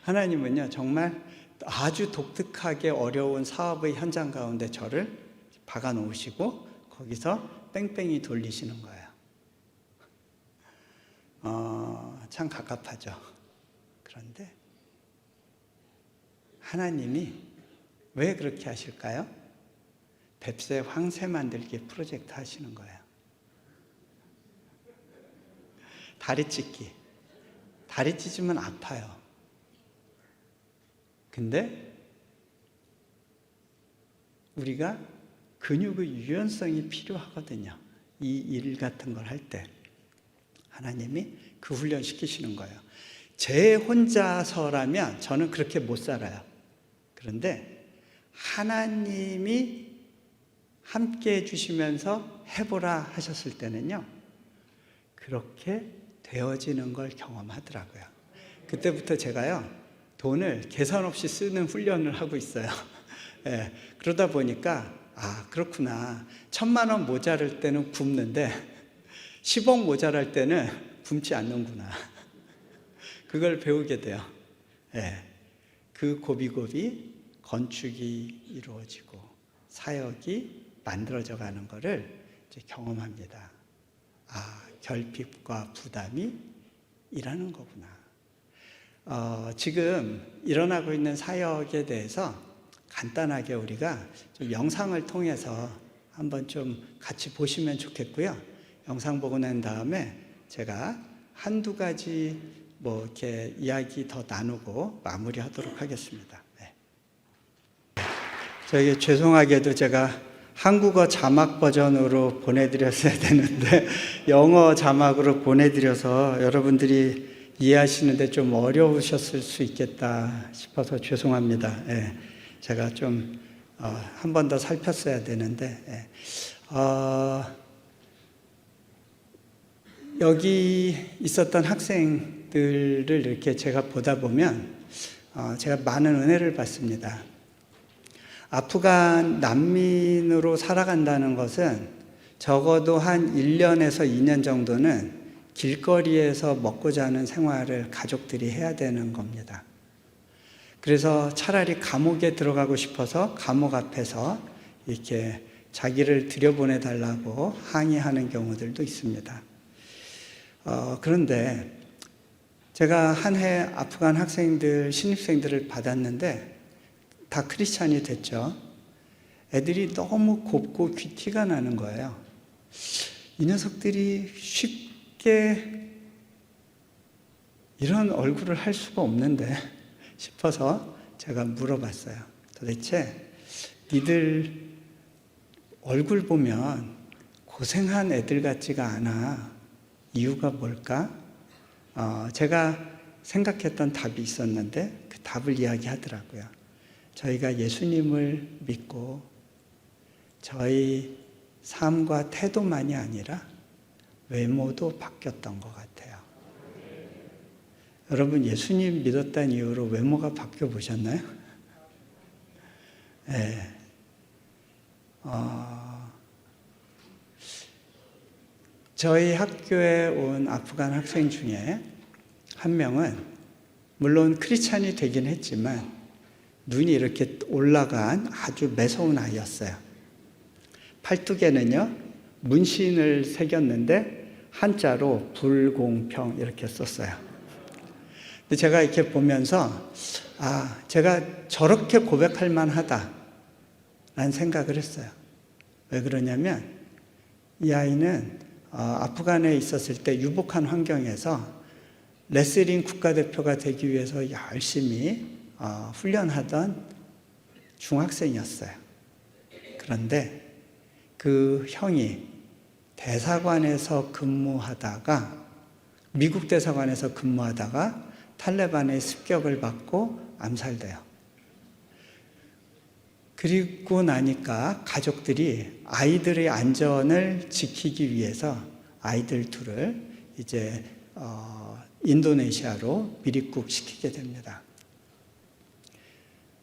하나님은요, 정말 아주 독특하게 어려운 사업의 현장 가운데 저를 박아 놓으시고 거기서 뺑뺑이 돌리시는 거예요. 참 갑갑하죠. 그런데 하나님이 왜 그렇게 하실까요? 뱁새 황새 만들기 프로젝트 하시는 거예요. 다리 찢기. 다리 찢으면 아파요. 근데 우리가 근육의 유연성이 필요하거든요. 이 일 같은 걸 할 때 하나님이 그 훈련 시키시는 거예요. 제 혼자서라면 저는 그렇게 못 살아요. 그런데 하나님이 함께 해주시면서 해보라 하셨을 때는요, 그렇게 되어지는 걸 경험하더라고요. 그때부터 제가요, 돈을 계산 없이 쓰는 훈련을 하고 있어요. 그러다 보니까 그렇구나. 1,000만 원 모자랄 때는 굶는데 10억 모자랄 때는 굶지 않는구나. 그걸 배우게 돼요. 그 고비고비 건축이 이루어지고 사역이 만들어져 가는 것을 이제 경험합니다. 결핍과 부담이 일하는 거구나. 지금 일어나고 있는 사역에 대해서 간단하게 우리가 좀 영상을 통해서 한번 좀 같이 보시면 좋겠고요. 영상 보고 난 다음에 제가 한두 가지 이렇게 이야기 더 나누고 마무리하도록 하겠습니다. 저에게 죄송하게도 제가 한국어 자막 버전으로 보내드렸어야 되는데 영어 자막으로 보내드려서 여러분들이 이해하시는데 좀 어려우셨을 수 있겠다 싶어서 죄송합니다. 제가 좀 한 번 더 살폈어야 되는데 여기 있었던 학생들을 이렇게 제가 보다 보면 제가 많은 은혜를 받습니다. 아프간 난민으로 살아간다는 것은 적어도 한 1년에서 2년 정도는 길거리에서 먹고 자는 생활을 가족들이 해야 되는 겁니다. 그래서 차라리 감옥에 들어가고 싶어서 감옥 앞에서 이렇게 자기를 들여보내달라고 항의하는 경우들도 있습니다. 그런데 제가 한 해 아프간 학생들, 신입생들을 받았는데 다 크리스찬이 됐죠. 애들이 너무 곱고 귀티가 나는 거예요. 이 녀석들이 쉽게 이런 얼굴을 할 수가 없는데 싶어서 제가 물어봤어요. 도대체 니들 얼굴 보면 고생한 애들 같지가 않아. 이유가 뭘까? 제가 생각했던 답이 있었는데 그 답을 이야기하더라고요. 저희가 예수님을 믿고 저희 삶과 태도만이 아니라 외모도 바뀌었던 것 같아요. 여러분, 예수님 믿었다는 이유로 외모가 바뀌어 보셨나요? 네. 저희 학교에 온 아프간 학생 중에 한 명은 물론 크리스찬이 되긴 했지만 눈이 이렇게 올라간 아주 매서운 아이였어요. 팔뚝에는요, 문신을 새겼는데 한자로 불공평 이렇게 썼어요. 근데 제가 이렇게 보면서 제가 저렇게 고백할 만하다 라는 생각을 했어요. 왜 그러냐면 이 아이는 아프간에 있었을 때 유복한 환경에서 레슬링 국가대표가 되기 위해서 열심히 훈련하던 중학생이었어요. 그런데 그 형이 대사관에서 근무하다가 미국 대사관에서 근무하다가 탈레반의 습격을 받고 암살돼요. 그리고 나니까 가족들이 아이들의 안전을 지키기 위해서 아이들 둘을 이제 인도네시아로 미립국시키게 됩니다.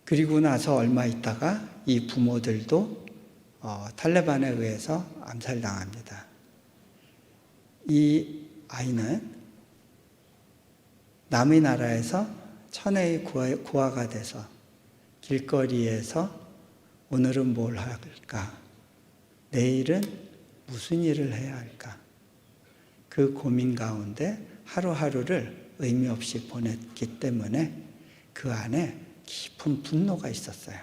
그리고 나서 얼마 있다가 이 부모들도 탈레반에 의해서 암살당합니다. 이 아이는 남의 나라에서 천혜의 고아가 돼서 길거리에서 오늘은 뭘 할까? 내일은 무슨 일을 해야 할까? 그 고민 가운데 하루하루를 의미 없이 보냈기 때문에 그 안에 깊은 분노가 있었어요.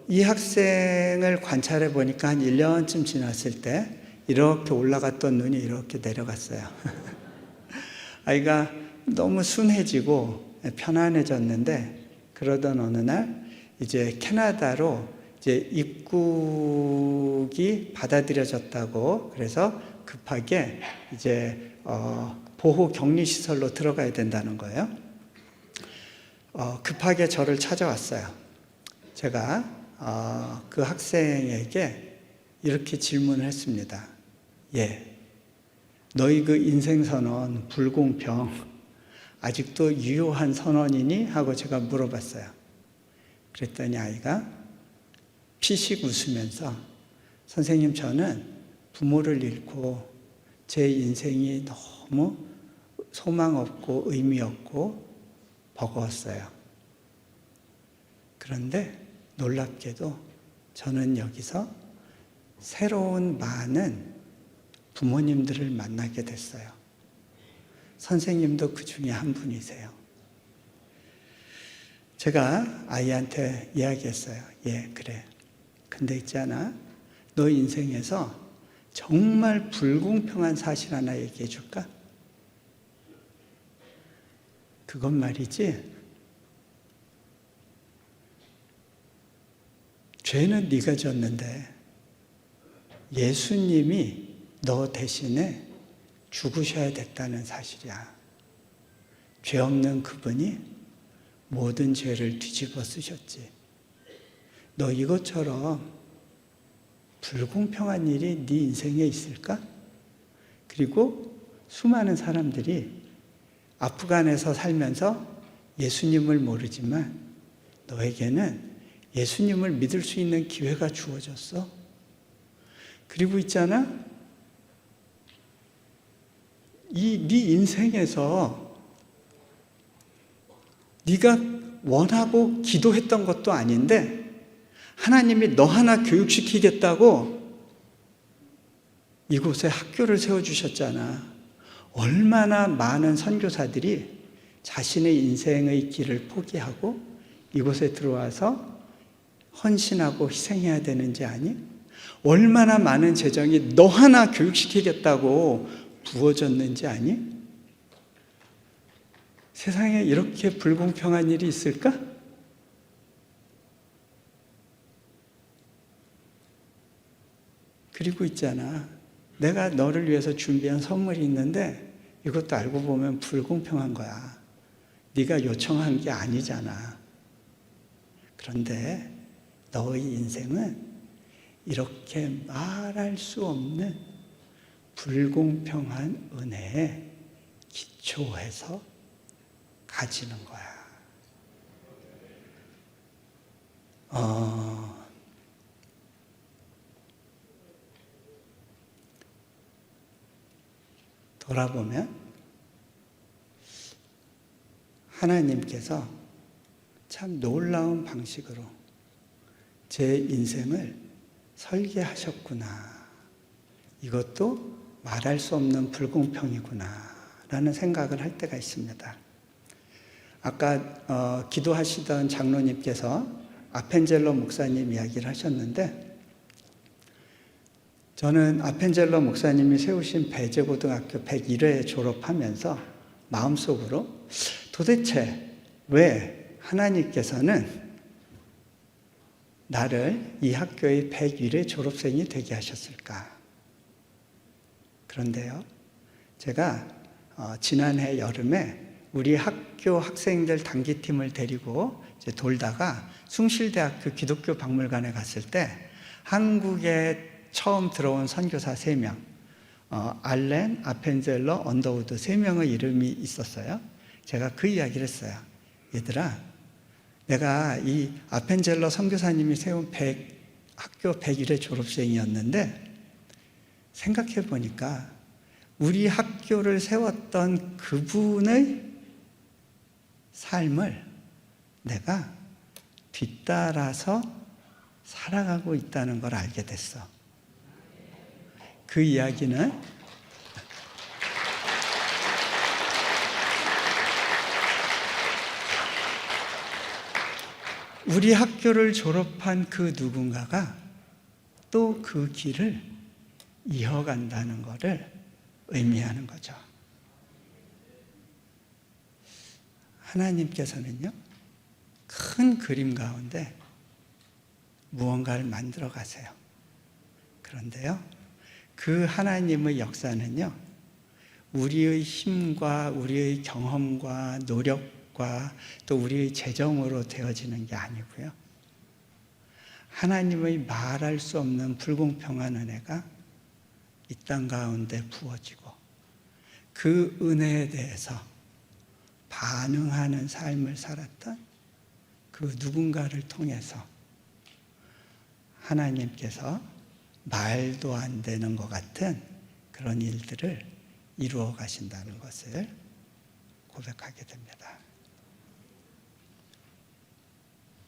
이 학생을 관찰해 보니까 한 1년쯤 지났을 때 이렇게 올라갔던 눈이 이렇게 내려갔어요. 아이가 너무 순해지고 편안해졌는데 그러던 어느 날 이제 캐나다로 이제 입국이 받아들여졌다고 그래서 급하게 이제 보호 격리 시설로 들어가야 된다는 거예요. 급하게 저를 찾아왔어요. 제가 그 학생에게 이렇게 질문을 했습니다. 너희 그 인생 선언 불공평 아직도 유효한 선언이니? 하고 제가 물어봤어요. 그랬더니 아이가 피식 웃으면서 선생님, 저는 부모를 잃고 제 인생이 너무 소망 없고 의미 없고 버거웠어요. 그런데 놀랍게도 저는 여기서 새로운 많은 부모님들을 만나게 됐어요. 선생님도 그 중에 한 분이세요. 제가 아이한테 이야기했어요. 그래. 근데 있잖아. 너 인생에서 정말 불공평한 사실 하나 얘기해 줄까? 그건 말이지. 죄는 네가 졌는데 예수님이 너 대신에 죽으셔야 됐다는 사실이야. 죄 없는 그분이 모든 죄를 뒤집어 쓰셨지. 너 이것처럼 불공평한 일이 네 인생에 있을까? 그리고 수많은 사람들이 아프간에서 살면서 예수님을 모르지만 너에게는 예수님을 믿을 수 있는 기회가 주어졌어. 그리고 있잖아, 네 인생에서 네가 원하고 기도했던 것도 아닌데 하나님이 너 하나 교육시키겠다고 이곳에 학교를 세워주셨잖아. 얼마나 많은 선교사들이 자신의 인생의 길을 포기하고 이곳에 들어와서 헌신하고 희생해야 되는지 아니? 얼마나 많은 재정이 너 하나 교육시키겠다고 부어졌는지 아니? 세상에 이렇게 불공평한 일이 있을까? 그리고 있잖아, 내가 너를 위해서 준비한 선물이 있는데 이것도 알고 보면 불공평한 거야. 네가 요청한 게 아니잖아. 그런데 너의 인생은 이렇게 말할 수 없는 불공평한 은혜에 기초해서 가지는 거야. 돌아보면 하나님께서 참 놀라운 방식으로 제 인생을 설계하셨구나. 이것도 말할 수 없는 불공평이구나 라는 생각을 할 때가 있습니다. 아까 기도하시던 장로님께서 아펜젤러 목사님 이야기를 하셨는데, 저는 아펜젤러 목사님이 세우신 배제고등학교 101회 졸업하면서 마음속으로 도대체 왜 하나님께서는 나를 이 학교의 101회 졸업생이 되게 하셨을까? 그런데요, 제가 지난해 여름에 우리 학교 학생들 단기팀을 데리고 이제 돌다가 숭실대학교 기독교 박물관에 갔을 때 한국에 처음 들어온 선교사 3명, 알렌, 아펜젤러, 언더우드 3명의 이름이 있었어요. 제가 그 이야기를 했어요. 얘들아, 내가 이 아펜젤러 선교사님이 세운 학교 101회 졸업생이었는데 생각해 보니까 우리 학교를 세웠던 그분의 삶을 내가 뒤따라서 살아가고 있다는 걸 알게 됐어. 그 이야기는 우리 학교를 졸업한 그 누군가가 또 그 길을 이어간다는 것을 의미하는 거죠. 하나님께서는요, 큰 그림 가운데 무언가를 만들어 가세요. 그런데요, 그 하나님의 역사는요, 우리의 힘과 우리의 경험과 노력과 또 우리의 재정으로 되어지는 게 아니고요, 하나님의 말할 수 없는 불공평한 은혜가 이 땅 가운데 부어지고 그 은혜에 대해서 반응하는 삶을 살았던 그 누군가를 통해서 하나님께서 말도 안 되는 것 같은 그런 일들을 이루어 가신다는 것을 고백하게 됩니다.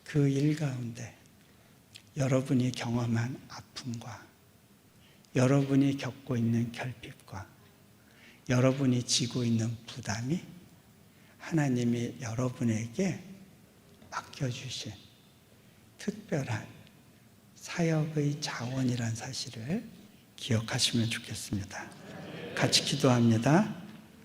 그 일 가운데 여러분이 경험한 아픔과 여러분이 겪고 있는 결핍과 여러분이 지고 있는 부담이 하나님이 여러분에게 맡겨주신 특별한 사역의 자원이란 사실을 기억하시면 좋겠습니다. 같이 기도합니다.